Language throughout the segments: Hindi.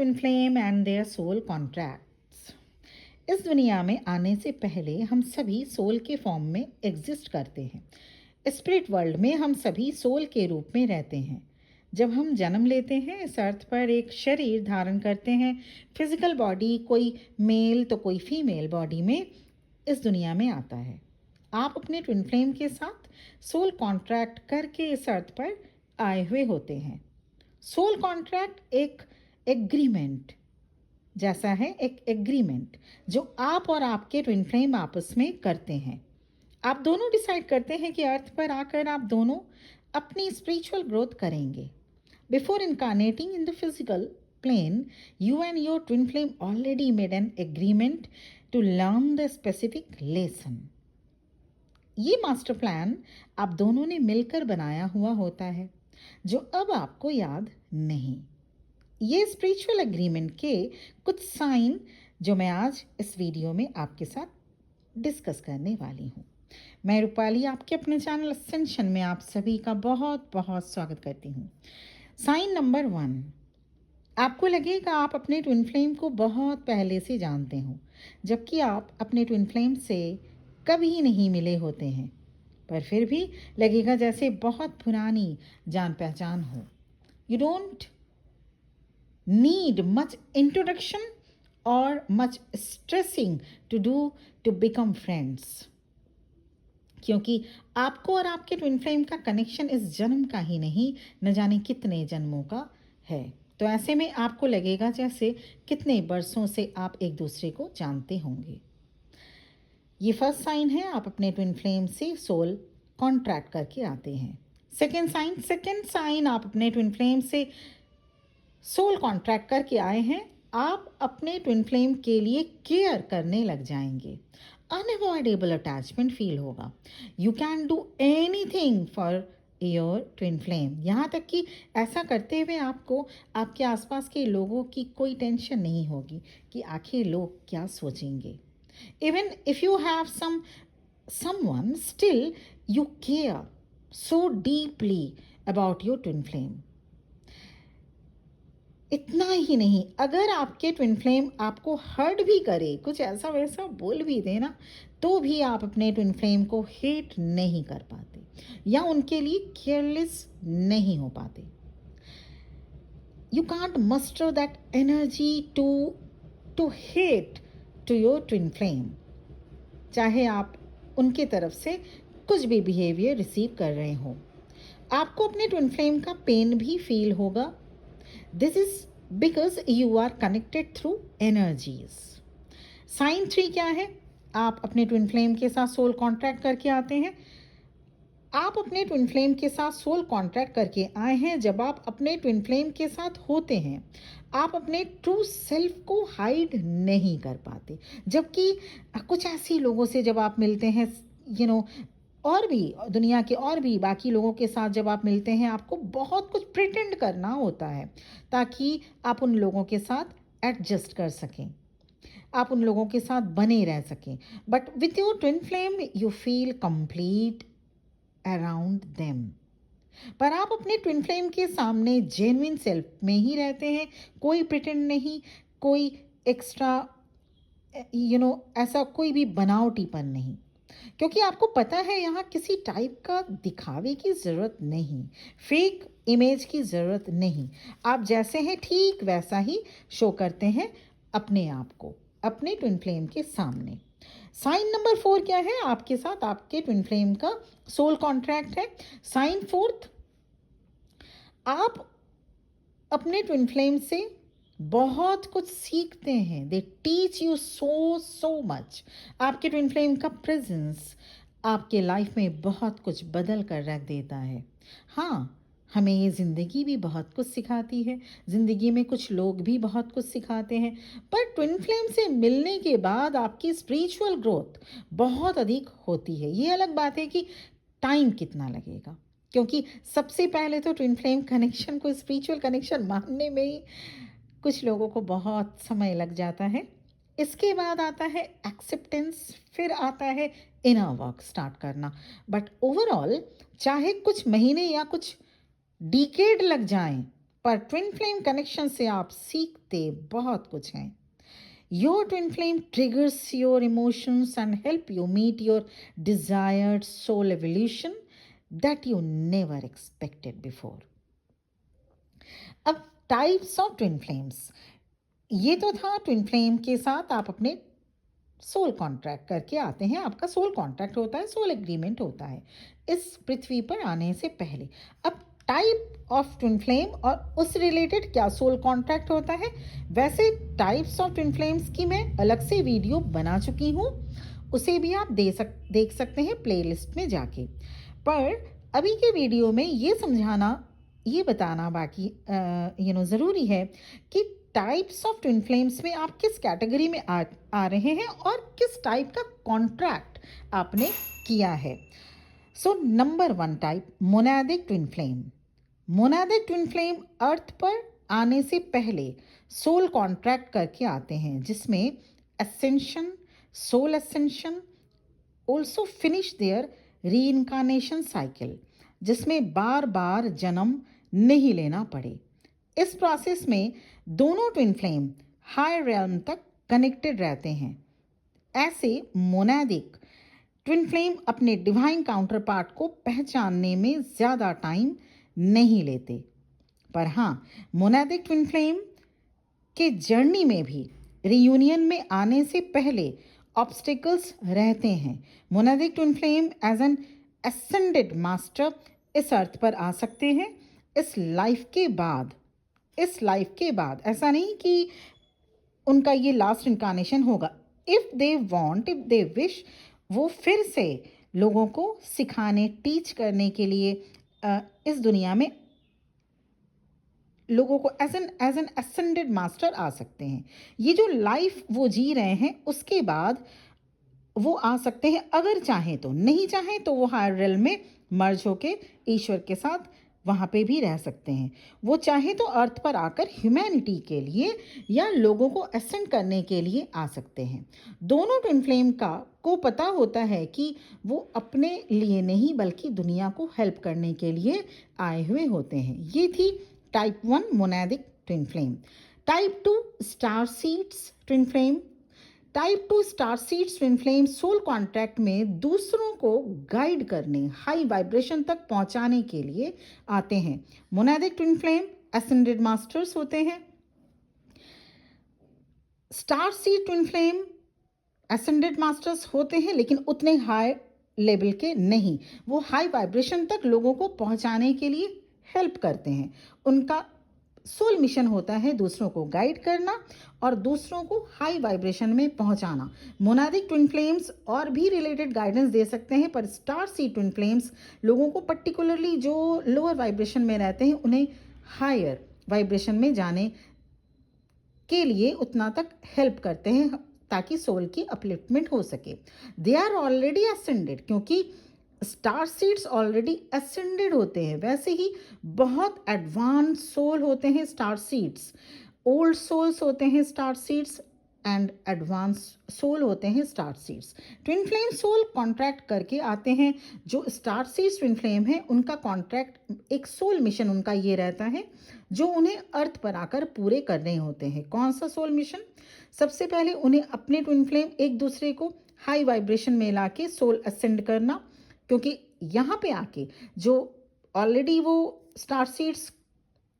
Twin flame and their soul contracts. इस दुनिया में आने से पहले हम सभी सोल के फॉर्म में एग्जिस्ट करते हैं। स्पिरिट वर्ल्ड में हम सभी सोल के रूप में रहते हैं। जब हम जन्म लेते हैं इस अर्थ पर एक शरीर धारण करते हैं, फिजिकल बॉडी, कोई मेल तो कोई फीमेल बॉडी में इस दुनिया में आता है। आप अपने ट्विन फ्लेम के साथ सोल कॉन्ट्रैक्ट करके इस अर्थ पर आए हुए होते हैं। सोल कॉन्ट्रैक्ट एक एग्रीमेंट जैसा है, एक एग्रीमेंट जो आप और आपके ट्विन फ्लेम आपस में करते हैं। आप दोनों डिसाइड करते हैं कि अर्थ पर आकर आप दोनों अपनी स्पिरिचुअल ग्रोथ करेंगे। Before incarnating in the physical plane, you and your twin flame already made an agreement to learn the specific lesson. ये मास्टर प्लान आप दोनों ने मिलकर बनाया हुआ होता है जो अब आपको याद नहीं। ये स्पिरिचुअल एग्रीमेंट के कुछ साइन जो मैं आज इस वीडियो में आपके साथ डिस्कस करने वाली हूँ। मैं रूपाली आपके अपने चैनल असेंशन में आप सभी का बहुत बहुत स्वागत करती हूँ। साइन नंबर 1, आपको लगेगा आप अपने ट्विन फ्लेम को बहुत पहले से जानते हो, जबकि आप अपने ट्विन फ्लेम से कभी नहीं मिले होते हैं, पर फिर भी लगेगा जैसे बहुत पुरानी जान पहचान हो। You don't need much introduction or much stressing to do to become friends, क्योंकि आपको और आपके ट्विन फ्लेम का कनेक्शन इस जन्म का ही नहीं, न जाने कितने जन्मों का है। तो ऐसे में आपको लगेगा जैसे कितने बरसों से आप एक दूसरे को जानते होंगे। ये फर्स्ट साइन है, आप अपने ट्विन फ्लेम से सोल कॉन्ट्रैक्ट करके आते हैं। सेकेंड साइन आप अपने ट्विन फ्लेम से सोल कॉन्ट्रैक्ट करके आए हैं। आप अपने ट्विन फ्लेम के लिए केयर करने लग जाएंगे। अनअवॉइडेबल अटैचमेंट फील होगा। You can do anything for your twin flame. यहाँ तक कि ऐसा करते हुए आपको आपके आसपास के लोगों की कोई टेंशन नहीं होगी कि आखिर लोग क्या सोचेंगे। Even if you have someone, still you care so deeply about your twin flame. इतना ही नहीं, अगर आपके ट्विन फ्लेम आपको हर्ट भी करे, कुछ ऐसा वैसा बोल भी दे ना, तो भी आप अपने ट्विन फ्लेम को हेट नहीं कर पाते या उनके लिए केयरलेस नहीं हो पाते। You can't muster that energy to hate to your twin flame, चाहे आप उनके तरफ से कुछ भी बिहेवियर रिसीव कर रहे हो। आपको अपने ट्विन फ्लेम का पेन भी फील होगा। This is because you are connected through energies. Sign 3 क्या है? आप अपने ट्विन फ्लेम के साथ सोल कॉन्ट्रैक्ट करके आते हैं। आप अपने ट्विन फ्लेम के साथ सोल कॉन्ट्रैक्ट करके आए हैं जब आप अपने ट्विन फ्लेम के साथ होते हैं। आप अपने ट्रू सेल्फ को हाइड नहीं कर पाते, जबकि कुछ ऐसे लोगों से जब आप मिलते हैं, और भी दुनिया के और भी बाकी लोगों के साथ जब आप मिलते हैं, आपको बहुत कुछ प्रिटेंड करना होता है ताकि आप उन लोगों के साथ एडजस्ट कर सकें, आप उन लोगों के साथ बने रह सकें। But with your twin flame you feel complete around them. पर आप अपने ट्विन फ्लेम के सामने जेन्युइन सेल्फ में ही रहते हैं, कोई प्रिटेंड नहीं, कोई एक्स्ट्रा ऐसा कोई भी बनावटीपन नहीं, क्योंकि आपको पता है यहाँ किसी टाइप का दिखावे की ज़रूरत नहीं, फेक इमेज की ज़रूरत नहीं। आप जैसे हैं ठीक वैसा ही शो करते हैं अपने आप को अपने ट्विन फ्लेम के सामने। साइन नंबर 4 क्या है? आपके साथ आपके ट्विन फ्लेम का सोल कॉन्ट्रैक्ट है। साइन 4, आप अपने ट्विन फ्लेम से बहुत कुछ सीखते हैं। They teach you so much. आपके ट्विन फ्लेम का प्रेजेंस आपके लाइफ में बहुत कुछ बदल कर रख देता है। हाँ, हमें ये ज़िंदगी भी बहुत कुछ सिखाती है, ज़िंदगी में कुछ लोग भी बहुत कुछ सिखाते हैं, पर ट्विन फ्लेम से मिलने के बाद आपकी स्पिरिचुअल ग्रोथ बहुत अधिक होती है। ये अलग बात है कि टाइम कितना लगेगा, क्योंकि सबसे पहले तो ट्विन फ्लेम कनेक्शन को स्पिरिचुअल कनेक्शन मानने में ही कुछ लोगों को बहुत समय लग जाता है। इसके बाद आता है एक्सेप्टेंस, फिर आता है इनर वर्क स्टार्ट करना। बट ओवरऑल चाहे कुछ महीने या कुछ डिकेड लग जाएं, पर ट्विन फ्लेम कनेक्शन से आप सीखते बहुत कुछ हैं। Your twin flame triggers your emotions and help you meet your desired soul evolution that you never expected before. अब टाइप्स ऑफ ट्विन फ्लेम्स, ये तो था ट्विन फ्लेम के साथ आप अपने सोल कॉन्ट्रैक्ट करके आते हैं, आपका सोल कॉन्ट्रैक्ट होता है, सोल एग्रीमेंट होता है इस पृथ्वी पर आने से पहले। अब टाइप ऑफ ट्विन फ्लेम और उस रिलेटेड क्या सोल कॉन्ट्रैक्ट होता है, वैसे टाइप्स ऑफ ट्विन फ्लेम्स की मैं अलग से वीडियो बना चुकी हूँ, उसे भी आप देख सकते हैं प्लेलिस्ट में जाके। पर अभी के वीडियो में ये समझाना, ये बताना बाकी ज़रूरी है कि टाइप्स ऑफ ट्विन फ्लेम्स में आप किस कैटेगरी में आ रहे हैं और किस टाइप का कॉन्ट्रैक्ट आपने किया है। So number 1 type, monadic twin flame. Monadic twin flame earth पर आने से पहले सोल कॉन्ट्रैक्ट करके आते हैं, जिसमें ascension, soul ascension also finish their reincarnation cycle, जिसमें बार बार जन्म नहीं लेना पड़े। इस प्रोसेस में दोनों ट्विन फ्लेम हाई रेल्म तक कनेक्टेड रहते हैं। ऐसे मोनादिक ट्विन फ्लेम अपने डिवाइन काउंटर पार्ट को पहचानने में ज़्यादा टाइम नहीं लेते। पर हाँ, मोनादिक ट्विन फ्लेम के जर्नी में भी रियूनियन में आने से पहले ऑब्स्टिकल्स रहते हैं। Monadic twin flame as an ascended master इस अर्थ पर आ सकते हैं इस लाइफ के बाद। ऐसा नहीं कि उनका ये लास्ट इनकारनेशन होगा। If they want, if they wish, वो फिर से लोगों को सिखाने, टीच करने के लिए इस दुनिया में लोगों को एज एन असेंडेड मास्टर आ सकते हैं। ये जो लाइफ वो जी रहे हैं उसके बाद वो आ सकते हैं, अगर चाहें तो। नहीं चाहें तो वो हायर रेल्म में मर्ज होके ईश्वर के साथ वहाँ पे भी रह सकते हैं। वो चाहे तो अर्थ पर आकर ह्यूमैनिटी के लिए या लोगों को असेंड करने के लिए आ सकते हैं। दोनों ट्विन फ्लेम को पता होता है कि वो अपने लिए नहीं बल्कि दुनिया को हेल्प करने के लिए आए हुए होते हैं। ये थी type 1 monadic twin flame. Type 2 star seeds twin flame. Type 2 star seeds twin flame soul contract में दूसरों को गाइड करने, हाई वाइब्रेशन तक पहुंचाने के लिए आते हैं। Monadic twin flame ascended masters होते हैं। Star seed twin flame ascended masters होते हैं लेकिन उतने हाई लेवल के नहीं। वो हाई वाइब्रेशन तक लोगों को पहुंचाने के लिए हेल्प करते हैं। उनका सोल मिशन होता है दूसरों को गाइड करना और दूसरों को हाई वाइब्रेशन में पहुंचाना। मोनादिक ट्विन फ्लेम्स और भी रिलेटेड गाइडेंस दे सकते हैं, पर स्टार सी ट्विन फ्लेम्स लोगों को पर्टिकुलरली जो लोअर वाइब्रेशन में रहते हैं उन्हें हायर वाइब्रेशन में जाने के लिए उतना तक हेल्प करते हैं ताकि सोल की अपलिफ्टमेंट हो सके। दे आर ऑलरेडी असेंडेड, क्योंकि स्टार सीड्स ऑलरेडी असेंडेड होते हैं। वैसे ही बहुत एडवांस सोल होते हैं स्टार सीड्स, ओल्ड सोल्स होते हैं star seeds and advance soul होते हैं star seeds. Twin flame soul contract करके आते हैं। जो स्टार सीड्स ट्विन फ्लेम है उनका कॉन्ट्रैक्ट, एक सोल मिशन उनका ये रहता है जो उन्हें अर्थ पर आकर पूरे करने होते हैं। कौन सा सोल मिशन? सबसे पहले उन्हें अपने ट्विन फ्लेम एक दूसरे को हाई वाइब्रेशन में ला के सोल असेंड करना, क्योंकि यहाँ पे आके जो ऑलरेडी वो स्टार सीड्स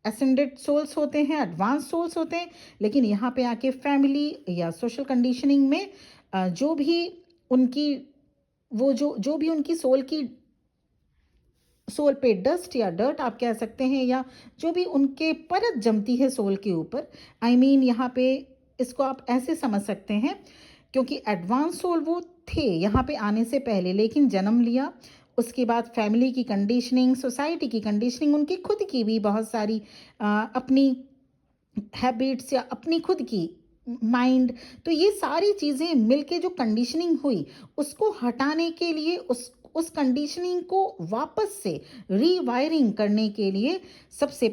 असेंडेड सोल्स होते हैं, एडवांस सोल्स होते हैं, लेकिन यहाँ पे आके फैमिली या सोशल कंडीशनिंग में जो भी उनकी वो जो भी उनकी सोल पे डस्ट या डर्ट आप कह सकते हैं, या जो भी उनके परत जमती है सोल के ऊपर, यहाँ पे इसको आप ऐसे समझ सकते हैं, क्योंकि एडवांस सोल वो थे यहाँ पे आने से पहले, लेकिन जन्म लिया, उसके बाद फैमिली की कंडीशनिंग, सोसाइटी की कंडीशनिंग, उनकी खुद की भी बहुत सारी अपनी हैबिट्स या अपनी खुद की माइंड, तो ये सारी चीज़ें मिलके जो कंडीशनिंग हुई उसको हटाने के लिए, उस कंडीशनिंग को वापस से रीवायरिंग करने के लिए सबसे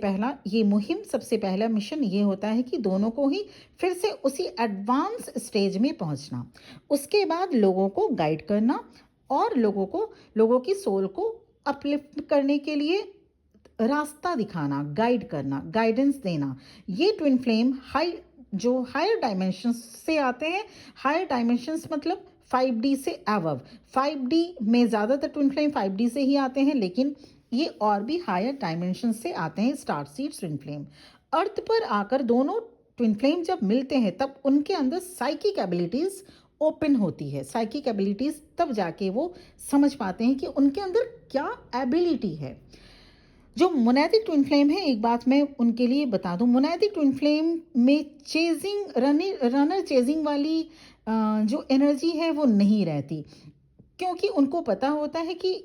पहला मिशन ये होता है कि दोनों को ही फिर से उसी एडवांस स्टेज में पहुंचना, उसके बाद लोगों को गाइड करना और लोगों की सोल को अपलिफ्ट करने के लिए रास्ता दिखाना, गाइड करना, गाइडेंस देना। ये ट्विन फ्लेम जो हायर डायमेंशंस से आते हैं। हायर डायमेंशंस मतलब 5D से अबव। 5D में ज़्यादातर ट्विन फ्लेम 5D से ही आते हैं, लेकिन ये और भी हायर डायमेंशन से आते हैं star seed twin flame. Earth पर आकर दोनों ट्विन फ्लेम जब मिलते हैं तब उनके अंदर साइकिक एबिलिटीज़ ओपन होती है। साइकिक एबिलिटीज़ तब जाके वो समझ पाते हैं कि उनके अंदर क्या एबिलिटी है। जो मोनेटिक ट्विन फ्लेम है, एक बात मैं उनके लिए बता दूं, मोनेटिक ट्विन फ्लेम में रनर चेजिंग वाली जो एनर्जी है वो नहीं रहती, क्योंकि उनको पता होता है कि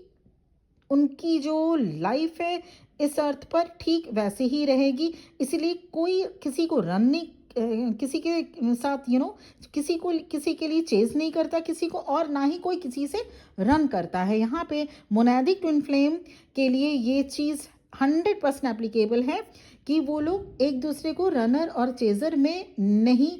उनकी जो लाइफ है इस अर्थ पर ठीक वैसे ही रहेगी। इसीलिए कोई किसी को रन नहीं किसी के साथ किसी के लिए चेज नहीं करता किसी को, और ना ही कोई किसी से रन करता है। यहाँ पे मोनेटिक ट्विन फ्लेम के लिए ये चीज़ 100% एप्लीकेबल है कि वो लोग एक दूसरे को रनर और चेजर में नहीं,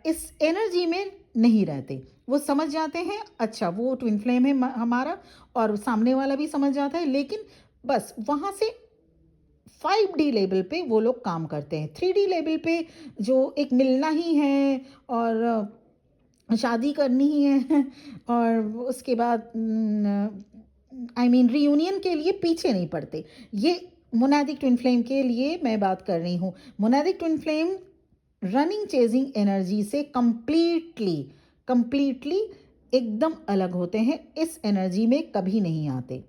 इस एनर्जी में नहीं रहते। वो समझ जाते हैं, अच्छा वो ट्विन फ्लेम है हमारा, और सामने वाला भी समझ जाता है, लेकिन बस वहाँ से 5D लेवल पे वो लोग काम करते हैं। 3D लेवल पे जो एक मिलना ही है और शादी करनी ही है और उसके बाद रियूनियन के लिए पीछे नहीं पड़ते। ये मोनेटिक ट्विन फ्लेम के लिए मैं बात कर रही हूँ। Monadic twin flame running chasing energy से कंप्लीटली एकदम अलग होते हैं, इस एनर्जी में कभी नहीं आते।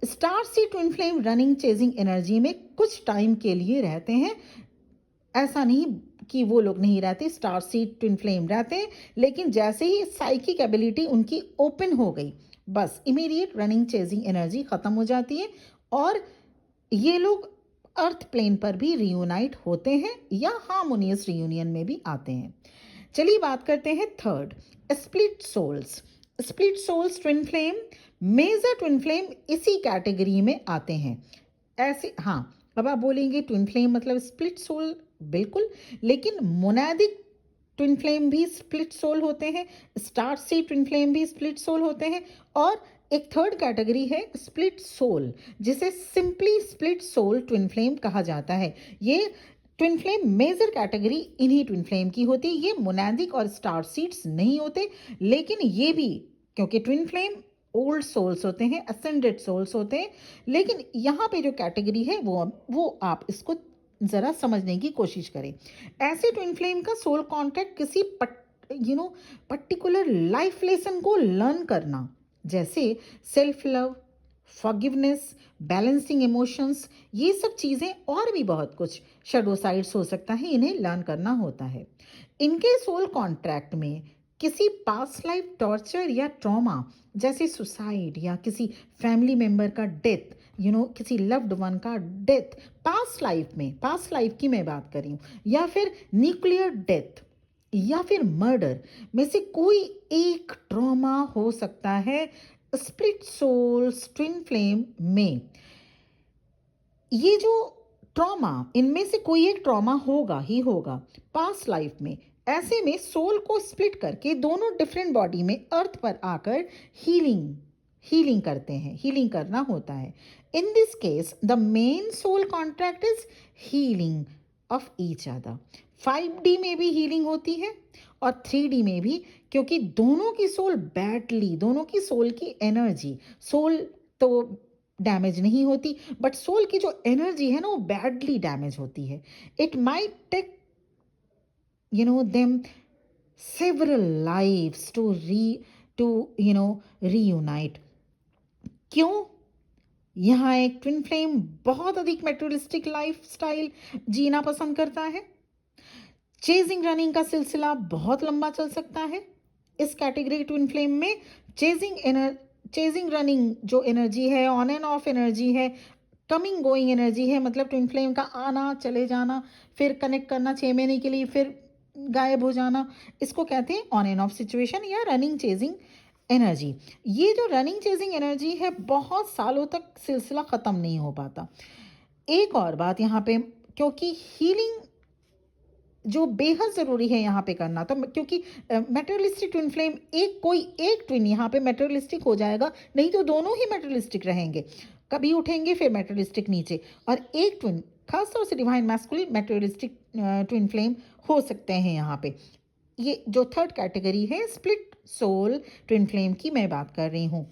Star seed twin flame running chasing energy में कुछ टाइम के लिए रहते हैं। ऐसा नहीं कि वो लोग नहीं रहते, स्टार सीड ट्विन फ्लेम रहते हैं, लेकिन जैसे ही साइकिक एबिलिटी उनकी ओपन हो गई, बस इमीडिएट रनिंग चेजिंग एनर्जी ख़त्म हो जाती है और ये लोग अर्थ प्लेन पर भी रियूनाइट होते हैं या हार्मोनियस रियूनियन में भी आते हैं। चलिए बात करते हैं third, split souls. Split souls twin flame, major twin flame इसी कैटेगरी में आते हैं। ऐसे हाँ, अब आप बोलेंगे ट्विन फ्लेम मतलब स्प्लिट सोल, बिल्कुल, लेकिन मोनेटिक ट्विन फ्लेम भी स्प्लिट सोल होते हैं, स्टार सीड ट्विन फ्लेम भी स्प्लिट सोल होते हैं, और एक थर्ड कैटेगरी है स्प्लिट सोल, जिसे simply split soul twin flame कहा जाता है। ये ट्विन फ्लेम मेजर कैटेगरी इन्हीं ट्विन फ्लेम की होती है। ये मोनेटिक और स्टार सीड्स नहीं होते, लेकिन ये भी, क्योंकि ट्विन फ्लेम ओल्ड सोल्स होते हैं, असेंडेड सोल्स होते हैं, लेकिन यहाँ पे जो कैटेगरी है वो आप इसको ज़रा समझने की कोशिश करें। ऐसे ट्विन फ्लेम का सोल कॉन्ट्रैक्ट किसी पर्टिकुलर लाइफ लेसन को लर्न करना, जैसे self love, forgiveness, balancing emotions, ये सब चीज़ें और भी बहुत कुछ शैडो साइड्स हो सकता है, इन्हें लर्न करना होता है। इनके सोल कॉन्ट्रैक्ट में किसी पास्ट लाइफ टॉर्चर या ट्रॉमा, जैसे सुसाइड या किसी फैमिली मेम्बर का डेथ, किसी लव्ड वन का डेथ पास्ट लाइफ की मैं बात कर रही हूँ, या फिर न्यूक्लियर डेथ या फिर मर्डर में से कोई एक ट्रॉमा हो सकता है स्प्लिट सोल्स ट्विन फ्लेम में। ये जो ट्रॉमा, इनमें से कोई एक ट्रॉमा होगा ही होगा पास्ट लाइफ में। ऐसे में सोल को स्प्लिट करके दोनों डिफरेंट बॉडी में अर्थ पर आकर हीलिंग करते हैं, हीलिंग करना होता है। In this case the main soul contract is healing of each other. 5D में भी हीलिंग होती है और 3D में भी, क्योंकि दोनों की सोल की एनर्जी, सोल तो डैमेज नहीं होती, बट सोल की जो एनर्जी है ना वो बैडली डैमेज होती है। It might take them several lives to reunite। क्यों? यहाँ एक ट्विन फ्लेम बहुत अधिक मेटेरियलिस्टिक लाइफ स्टाइल जीना पसंद करता है। चेजिंग रनिंग का सिलसिला बहुत लंबा चल सकता है। इस कैटेगरी ट्विन फ्लेम में चेजिंग रनिंग जो एनर्जी है, ऑन एंड ऑफ एनर्जी है, कमिंग गोइंग एनर्जी है, मतलब ट्विन फ्लेम का आना चले जाना, फिर कनेक्ट करना 6 महीने के लिए, फिर गायब हो जाना, इसको कहते हैं ऑन एंड ऑफ सिचुएशन या रनिंग चेजिंग एनर्जी। ये जो रनिंग चेजिंग एनर्जी है बहुत सालों तक सिलसिला ख़त्म नहीं हो पाता। एक और बात यहाँ पे, क्योंकि हीलिंग जो बेहद ज़रूरी है यहाँ पे करना, तो क्योंकि मेटेरियलिस्टिक ट्विन फ्लेम कोई एक ट्विन यहाँ पे मेटेरियलिस्टिक हो जाएगा, नहीं तो दोनों ही मेटेरियलिस्टिक रहेंगे। कभी उठेंगे फिर मेटेरियलिस्टिक नीचे। और एक ट्विन, खासतौर से divine masculine materialistic twin flame हो सकते हैं यहाँ पे। ये जो थर्ड कैटेगरी है स्प्लिट सोल ट्विन फ्लेम की मैं बात कर रही हूँ।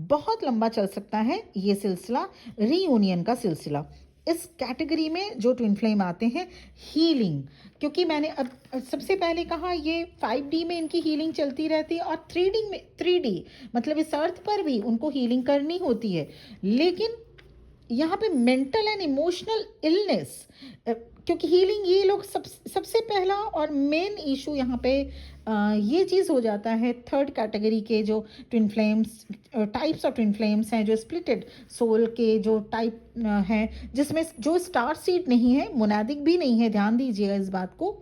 बहुत लंबा चल सकता है ये सिलसिला, रीयूनियन का सिलसिला। इस कैटेगरी में जो ट्विन फ्लेम आते हैं, हीलिंग, क्योंकि मैंने अब सबसे पहले कहा ये 5D में इनकी हीलिंग चलती रहती है, और 3D मतलब इस अर्थ पर भी उनको हीलिंग करनी होती है। लेकिन यहाँ पे मेंटल एंड इमोशनल इलनेस, क्योंकि हीलिंग ये लोग सबसे पहला और मेन इशू यहाँ पे ये चीज़ हो जाता है। थर्ड कैटेगरी के जो twin flames, types of twin flames हैं, जो स्प्लिटेड सोल के जो टाइप हैं, जिसमें जो स्टार सीड नहीं है, मोनादिक भी नहीं है, ध्यान दीजिएगा इस बात को,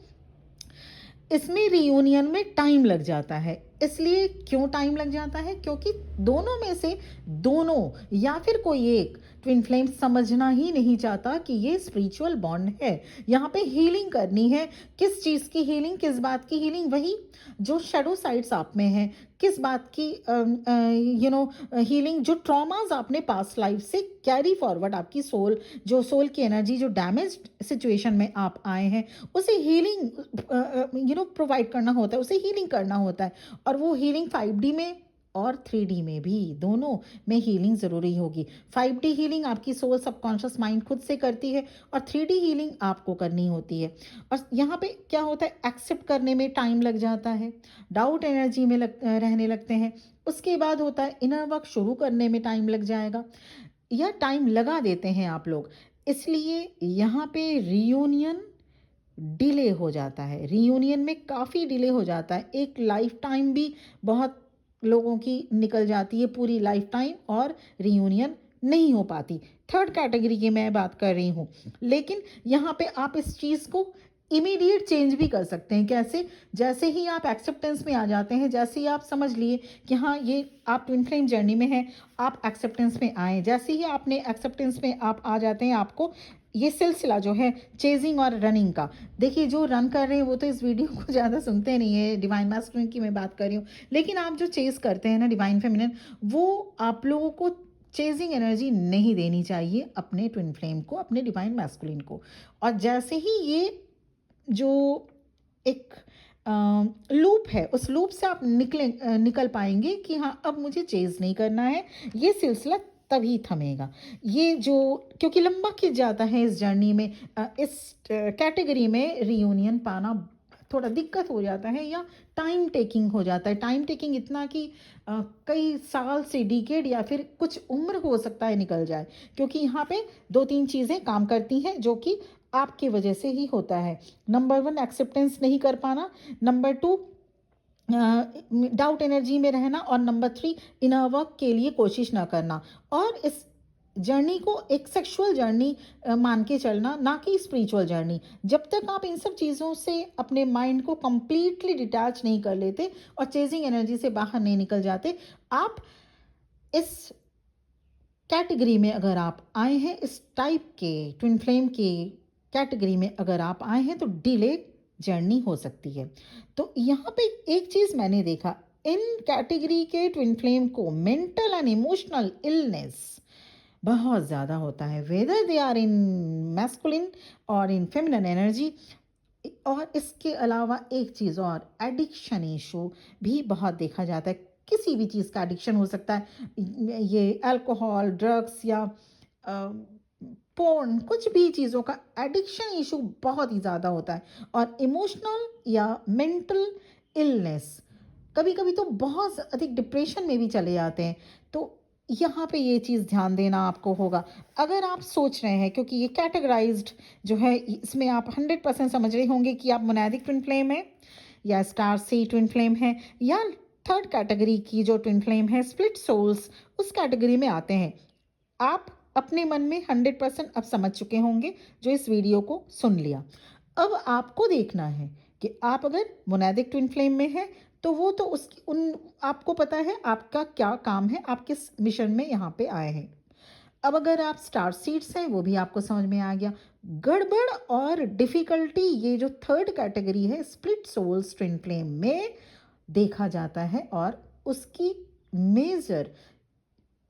इसमें रियूनियन में टाइम लग जाता है। इसलिए क्यों टाइम लग जाता है? क्योंकि दोनों में से दोनों या फिर कोई एक ट्विन फ्लेम समझना ही नहीं चाहता कि ये स्पिरिचुअल बॉन्ड है, यहाँ पे हीलिंग करनी है। किस चीज़ की हीलिंग, किस बात की हीलिंग? वही जो शेडो साइड्स आप में है, किस बात की हीलिंग, जो ट्रॉमाज आपने पास्ट लाइफ से कैरी फॉरवर्ड, आपकी सोल, जो सोल की एनर्जी जो डैमेज सिचुएशन में आप आए हैं, उसे हीलिंग प्रोवाइड करना होता है, उसे हीलिंग करना होता है। और वो हीलिंग 5D में और 3D में भी, दोनों में हीलिंग ज़रूरी होगी। 5D हीलिंग आपकी सोल सबकॉन्शियस माइंड खुद से करती है, और 3D हीलिंग आपको करनी होती है। और यहाँ पे क्या होता है, एक्सेप्ट करने में टाइम लग जाता है, डाउट एनर्जी में रहने लगते हैं। उसके बाद होता है इनर वर्क शुरू करने में टाइम लग जाएगा, या टाइम लगा देते हैं आप लोग। इसलिए यहाँ पे रियूनियन डिले हो जाता है, रियूनियन में काफ़ी डिले हो जाता है। एक लाइफ टाइम भी बहुत लोगों की निकल जाती है, पूरी लाइफ टाइम, और रियूनियन नहीं हो पाती। थर्ड कैटेगरी की मैं बात कर रही हूँ। लेकिन यहाँ पे आप इस चीज़ को इमीडिएट चेंज भी कर सकते हैं। कैसे? जैसे ही आप एक्सेप्टेंस में आ जाते हैं, जैसे ही आप समझ लिए कि हाँ ये आप ट्विन फ्लेम जर्नी में हैं, आप एक्सेप्टेंस में आए, जैसे ही आपने एक्सेप्टेंस में आप आ जाते हैं, आपको ये सिलसिला जो है चेजिंग और रनिंग का, देखिए जो रन कर रहे हैं वो तो इस वीडियो को ज़्यादा सुनते नहीं है, डिवाइन मैस्कुलिन की मैं बात कर रही हूँ। लेकिन आप जो चेज करते हैं ना डिवाइन फेमिनिन, वो आप लोगों को चेजिंग एनर्जी नहीं देनी चाहिए अपने ट्विन फ्लेम को, अपने डिवाइन मैस्कुलिन को। और जैसे ही ये जो एक लूप है, उस लूप से आप निकल पाएंगे कि हाँ अब मुझे चेज नहीं करना है, ये सिलसिला तभी थमेगा। ये जो, क्योंकि लंबा खिंच जाता है इस जर्नी में, इस कैटेगरी में रियूनियन पाना थोड़ा दिक्कत हो जाता है, या टाइम टेकिंग हो जाता है। टाइम टेकिंग इतना कि कई साल से, डिकेड या फिर कुछ उम्र हो सकता है निकल जाए, क्योंकि यहाँ पे 2-3 चीज़ें काम करती हैं जो कि आपकी वजह से ही होता है। नंबर 1 एक्सेप्टेंस नहीं कर पाना, नंबर 2 डाउट एनर्जी में रहना, और नंबर 3 इनर वर्क के लिए कोशिश ना करना। और इस जर्नी को एक सेक्सुअल जर्नी मान के चलना, ना कि स्पिरिचुअल जर्नी। जब तक आप इन सब चीज़ों से अपने माइंड को कंप्लीटली डिटैच नहीं कर लेते और चेजिंग एनर्जी से बाहर नहीं निकल जाते, आप इस कैटेगरी में अगर आप आए हैं, इस टाइप के ट्विन फ्लेम के कैटेगरी में अगर आप आए हैं, तो डिले जर्नी हो सकती है। तो यहाँ पे एक चीज़ मैंने देखा, इन कैटेगरी के ट्विन फ्लेम को मेंटल एंड इमोशनल इलनेस बहुत ज़्यादा होता है, whether they are in masculine और इन फेमिनिन एनर्जी। और इसके अलावा एक चीज़ और, एडिक्शन इशू भी बहुत देखा जाता है। किसी भी चीज़ का एडिक्शन हो सकता है, ये अल्कोहल, ड्रग्स, या पोर्न, कुछ भी चीज़ों का एडिक्शन इशू बहुत ही ज़्यादा होता है। और इमोशनल या मेंटल इलनेस, कभी कभी तो बहुत अधिक डिप्रेशन में भी चले जाते हैं। तो यहाँ पे ये चीज़ ध्यान देना आपको होगा। अगर आप सोच रहे हैं, क्योंकि ये कैटेगराइज्ड जो है, इसमें आप 100% समझ रहे होंगे कि आप मोनादिक ट्विन फ्लेम है, या स्टार सी ट्विन फ्लेम है, या थर्ड कैटेगरी की जो ट्विन फ्लेम है स्प्लिट सोल्स, उस कैटेगरी में आते हैं। आप अपने मन में 100% अब समझ चुके होंगे जो इस वीडियो को सुन लिया। अब आपको देखना है कि आप अगर मोनादिक ट्विन फ्लेम में है, तो वो तो उसकी उन आपको पता है आपका क्या काम है, आप किस मिशन में यहाँ पे आए हैं। अब अगर आप स्टार सीड्स हैं, वो भी आपको समझ में आ गया। गड़बड़ और डिफ़िकल्टी ये जो थर्ड कैटेगरी है स्प्लिट सोल्स ट्विन फ्लेम में देखा जाता है, और उसकी मेजर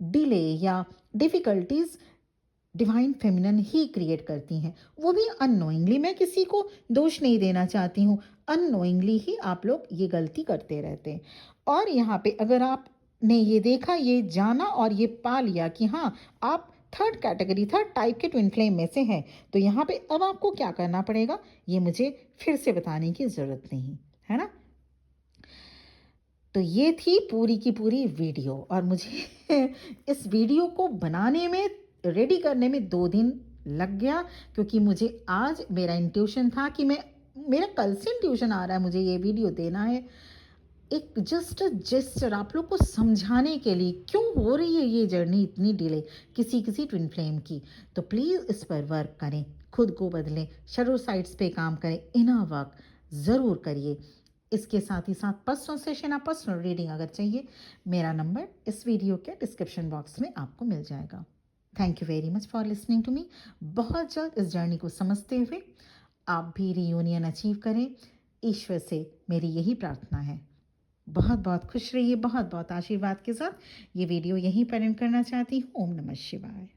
डिले या डिफ़िकल्टीज़ डिवाइन फेमिनिन ही क्रिएट करती हैं, वो भी अननोइंगली। मैं किसी को दोष नहीं देना चाहती हूँ, अननोइंगली ही आप लोग ये गलती करते रहते हैं। और यहाँ पे अगर आपने ये देखा, ये जाना और ये पा लिया कि हाँ, आप थर्ड कैटेगरी, थर्ड टाइप के ट्विन फ्लेम में से हैं, तो यहाँ पे अब आपको क्या करना पड़ेगा, ये मुझे फिर से बताने की ज़रूरत नहीं है ना। तो ये थी पूरी की पूरी वीडियो, और मुझे इस वीडियो को बनाने में, रेडी करने में 2 दिन लग गया, क्योंकि मुझे आज मेरा इंट्यूशन था कि मेरा कल से इंट्यूशन आ रहा है, मुझे ये वीडियो देना है। एक जस्ट जेस्चर आप लोग को समझाने के लिए, क्यों हो रही है ये जर्नी इतनी डिले किसी किसी ट्विन फ्लेम की। तो प्लीज़ इस पर वर्क करें, खुद को बदलें, शैडो साइड्स पे काम करें, इनर वर्क ज़रूर करिए। इसके साथ ही साथ पर्सनल सेशन या पर्सनल रीडिंग अगर चाहिए, मेरा नंबर इस वीडियो के डिस्क्रिप्शन बॉक्स में आपको मिल जाएगा। Thank you very much for listening to me. बहुत जल्द इस जर्नी को समझते हुए आप भी रियूनियन अचीव करें, ईश्वर से मेरी यही प्रार्थना है। बहुत बहुत खुश रहिए, बहुत बहुत आशीर्वाद के साथ ये वीडियो यहीं पर एंड करना चाहती हूँ। ओम नमः शिवाय।